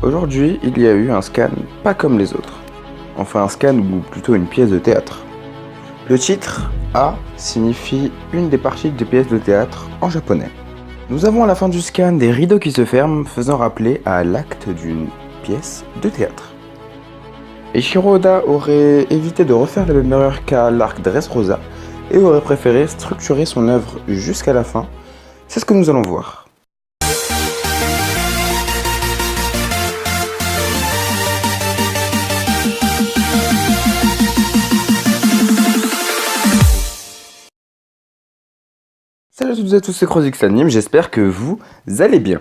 Aujourd'hui, il y a eu un scan pas comme les autres. Enfin un scan ou plutôt une pièce de théâtre. Le titre A signifie une des parties des pièces de théâtre en japonais. Nous avons à la fin du scan des rideaux qui se ferment faisant rappeler à l'acte d'une pièce de théâtre. Eiichiro Oda aurait évité de refaire la même erreur qu'à l'arc Dressrosa et aurait préféré structurer son œuvre jusqu'à la fin. C'est ce que nous allons voir. Salut à toutes et à tous, c'est CrossXAnime, j'espère que vous allez bien.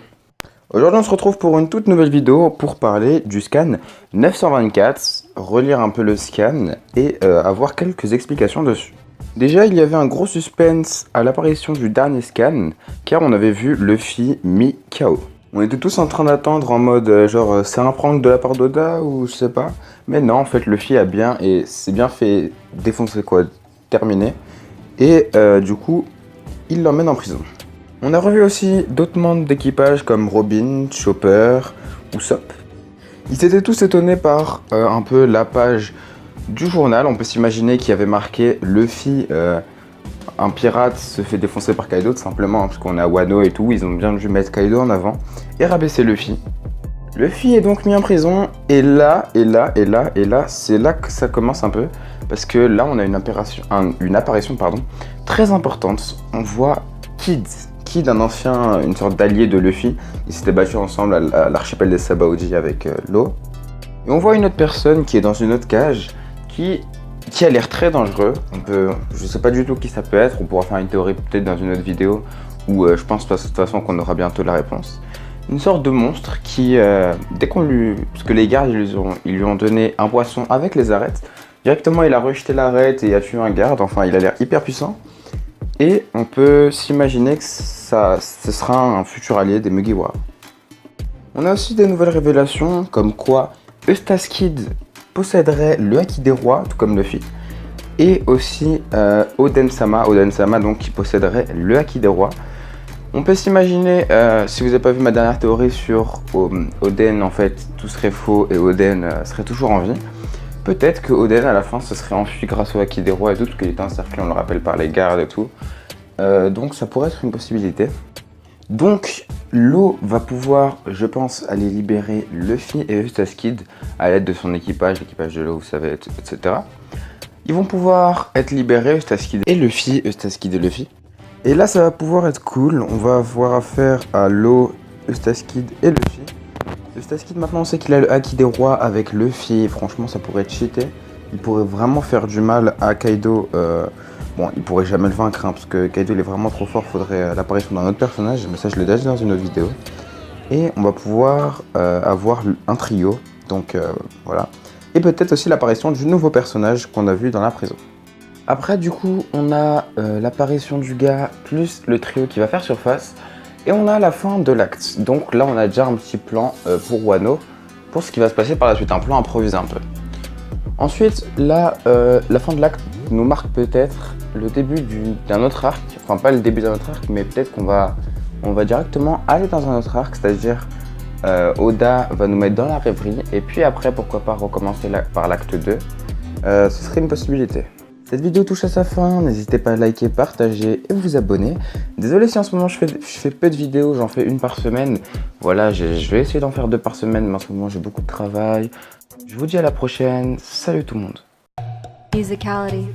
Aujourd'hui on se retrouve pour une toute nouvelle vidéo pour parler du scan 924, relire un peu le scan et avoir quelques explications dessus. Déjà il y avait un gros suspense à l'apparition du dernier scan car on avait vu Luffy mis KO. On était tous en train d'attendre en mode genre c'est un prank de la part d'Oda ou je sais pas. Mais non en fait Luffy a bien et c'est bien fait défoncer quoi, terminé. Et du coup il l'emmène en prison. On a revu aussi d'autres membres d'équipage comme Robin, Chopper ou Sop. Ils étaient tous étonnés par un peu la page du journal. On peut s'imaginer qu'il y avait marqué Luffy, un pirate se fait défoncer par Kaido tout simplement, hein, parce qu'on a Wano et tout, ils ont bien dû mettre Kaido en avant et rabaisser Luffy. Luffy est donc mis en prison et là, c'est là que ça commence un peu. Parce que là, on a une apparition très importante. On voit Kid, une sorte d'allié de Luffy. Ils s'étaient battus ensemble à l'archipel des Sabaody avec l'eau. Et on voit une autre personne qui est dans une autre cage qui a l'air très dangereux. Je sais pas du tout qui ça peut être. On pourra faire une théorie peut-être dans une autre vidéo où je pense de toute façon qu'on aura bientôt la réponse. Une sorte de monstre qui, dès qu'on lui... Parce que les gardes, ils lui ont donné un poisson avec les arêtes. Directement, il a rejeté l'arête et a tué un garde. Enfin, il a l'air hyper puissant. Et on peut s'imaginer que ce sera un futur allié des Mugiwara. On a aussi des nouvelles révélations, comme quoi Eustace Kid posséderait le Haki des Rois, tout comme Luffy. Et aussi Oden-sama donc qui posséderait le Haki des Rois. On peut s'imaginer, si vous n'avez pas vu ma dernière théorie sur Oden, en fait, tout serait faux et Oden serait toujours en vie. Peut-être que Oden, à la fin, se serait enfui grâce au Haki des Rois et tout, parce qu'il était encerclé, on le rappelle, par les gardes et tout. Donc ça pourrait être une possibilité. Donc, l'eau va pouvoir, je pense, aller libérer Luffy et Eustace Kid à l'aide de son équipage, l'équipage de l'eau, vous savez, etc. Ils vont pouvoir être libérés, Eustace Kid et Luffy, Eustace Kid et Luffy. Et là, ça va pouvoir être cool. On va avoir affaire à l'eau, Eustace Kid et Luffy. Eustace Kid, maintenant, on sait qu'il a le Haki des Rois avec Luffy. Franchement, ça pourrait être cheaté. Il pourrait vraiment faire du mal à Kaido. Bon, il pourrait jamais le vaincre, hein, parce que Kaido, il est vraiment trop fort. Faudrait l'apparition d'un autre personnage. Mais ça, je l'ai déjà dit dans une autre vidéo. Et on va pouvoir avoir un trio. Donc, voilà. Et peut-être aussi l'apparition du nouveau personnage qu'on a vu dans la prison. Après, du coup, on a l'apparition du gars plus le trio qui va faire surface. Et on a la fin de l'acte. Donc là, on a déjà un petit plan pour Wano, pour ce qui va se passer par la suite. Un plan improvisé un peu. Ensuite, là, la fin de l'acte nous marque peut-être le début d'un autre arc. Enfin, pas le début d'un autre arc, mais peut-être qu'on va directement aller dans un autre arc. C'est-à-dire, Oda va nous mettre dans la rêverie. Et puis après, pourquoi pas recommencer par l'acte 2. Ce serait une possibilité. Cette vidéo touche à sa fin, n'hésitez pas à liker, partager et vous abonner. Désolé si en ce moment je fais peu de vidéos, j'en fais une par semaine. Voilà, je vais essayer d'en faire 2 par semaine, mais en ce moment j'ai beaucoup de travail. Je vous dis à la prochaine, salut tout le monde. Musicality.